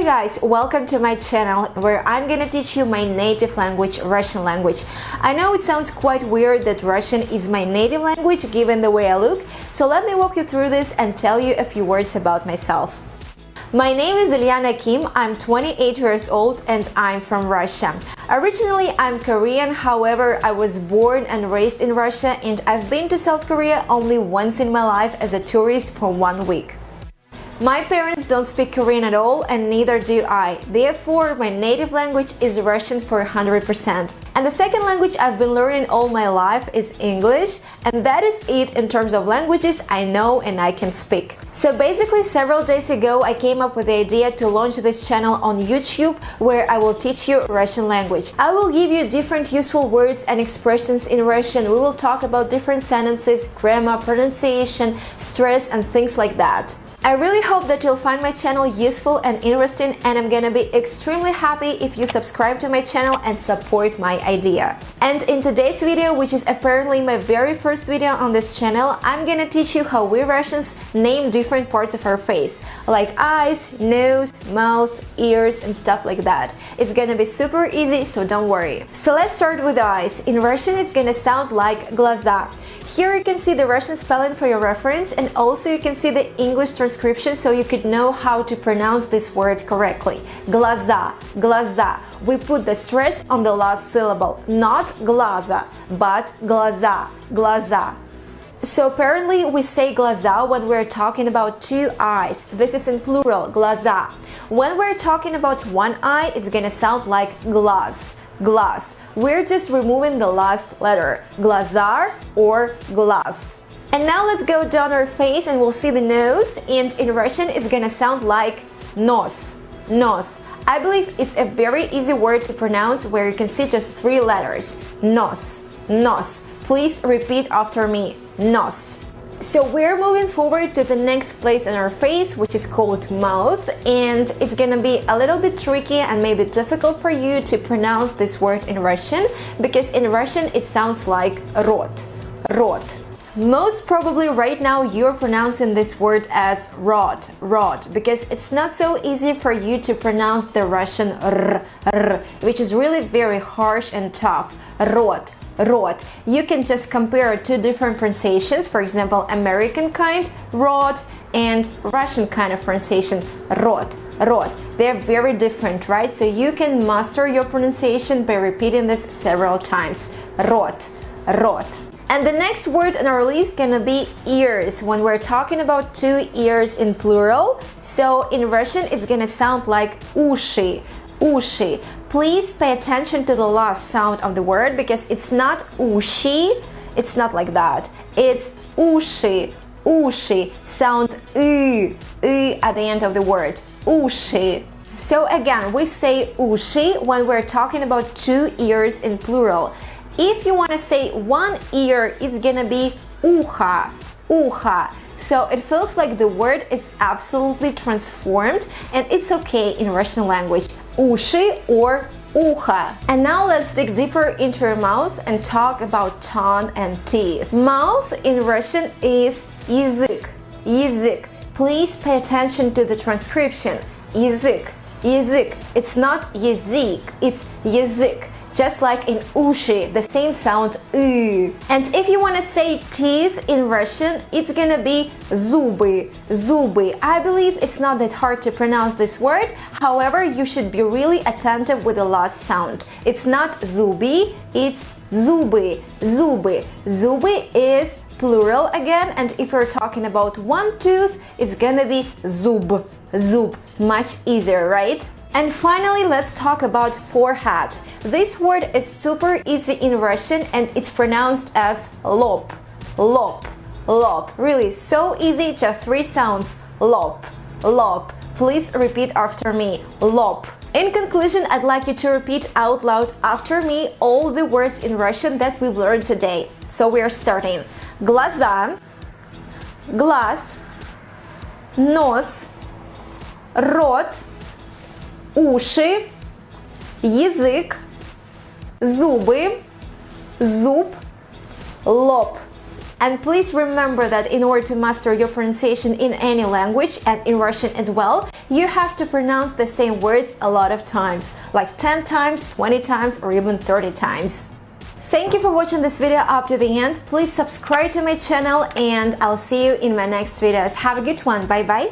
Hey guys, welcome to my channel where I'm gonna teach you my native language, Russian language. I know it sounds quite weird that Russian is my native language given the way I look, so let me walk you through this and tell you a few words about myself. My name is UlianaKim, I'm 28 years old and I'm from Russia. Originally I'm Korean, however I was born and raised in Russia and I've been to South Korea only once in my life as a tourist for 1 week. My parents don't speak Korean at all and neither do I, therefore my native language is Russian for 100%. And the second language I've been learning all my life is English, and that is it in terms of languages I know and I can speak. So basically several days ago I came up with the idea to launch this channel on YouTube where I will teach you Russian language. I will give you different useful words and expressions in Russian. We will talk about different sentences, grammar, pronunciation, stress and things like that. I really hope that you'll find my channel useful and interesting, and I'm gonna be extremely happy if you subscribe to my channel and support my idea. And in today's video, which is apparently my very first video on this channel, I'm gonna teach you how we Russians name different parts of our face, like eyes, nose, mouth, ears and stuff like that. It's gonna be super easy, so don't worry. So let's start with the eyes. In Russian, it's gonna sound like глаза. Here you can see the Russian spelling for your reference, and also you can see the English transcription so you could know how to pronounce this word correctly. Глаза, глаза. We put the stress on the last syllable, not глаза, but глаза, глаза. So apparently we say глаза when we're talking about two eyes. This is in plural, глаза. When we're talking about one eye, it's gonna sound like глаз, глаз. We're just removing the last letter, glazar or glaz. And now let's go down our face and we'll see the nose, and in Russian it's gonna sound like nos, nos. I believe it's a very easy word to pronounce where you can see just 3 letters, nos, nos. Please repeat after me, nos. So we're moving forward to the next place on our face, which is called mouth, and it's gonna be a little bit tricky and maybe difficult for you to pronounce this word in Russian, because in Russian it sounds like rot, rot. Most probably right now you're pronouncing this word as rot, rot, because it's not so easy for you to pronounce the Russian r, which is really very harsh and tough, rot. Rot. You can just compare 2 different pronunciations, for example, American kind, rot, and Russian kind of pronunciation, rot, rot. They're very different, right? So you can master your pronunciation by repeating this several times. Rot, rot. And the next word on our list is gonna be ears, when we're talking about 2 ears in plural. So in Russian, it's gonna sound like уши, уши. Please pay attention to the last sound of the word, because it's not ushi, it's not like that. It's ushi, ushi, sound at the end of the word, ushi. So again, we say ushi when we're talking about 2 ears in plural. If you want to say 1 ear, it's gonna be uha, uha. So it feels like the word is absolutely transformed, and it's okay in Russian language, уши or uха. And now let's dig deeper into your mouth and talk about tongue and teeth. Mouth in Russian is язык, язык. Please pay attention to the transcription, язык, язык. It's not язык, it's язык. Just like in ushi, the same sound and if you want to say teeth in Russian, it's gonna be зубы, зубы. I believe it's not that hard to pronounce this word, however, you should be really attentive with the last sound. It's not зубы, it's зубы, зубы. Зубы is plural again, and if you're talking about 1 tooth, it's gonna be zub, zub. Much easier, right? And finally, let's talk about forehead. This word is super easy in Russian and it's pronounced as lop, lop, lop. Really so easy, just 3 sounds, lop, lop. Please repeat after me, lop. In conclusion, I'd like you to repeat out loud after me all the words in Russian that we've learned today. So we are starting. Глаза, глаз, нос, рот, уши, язык, зубы, зуб, лоб. And please remember that in order to master your pronunciation in any language, and in Russian as well, you have to pronounce the same words a lot of times, like 10 times, 20 times, or even 30 times. Thank you for watching this video up to the end. Please subscribe to my channel and I'll see you in my next videos. Have a good one. Bye bye.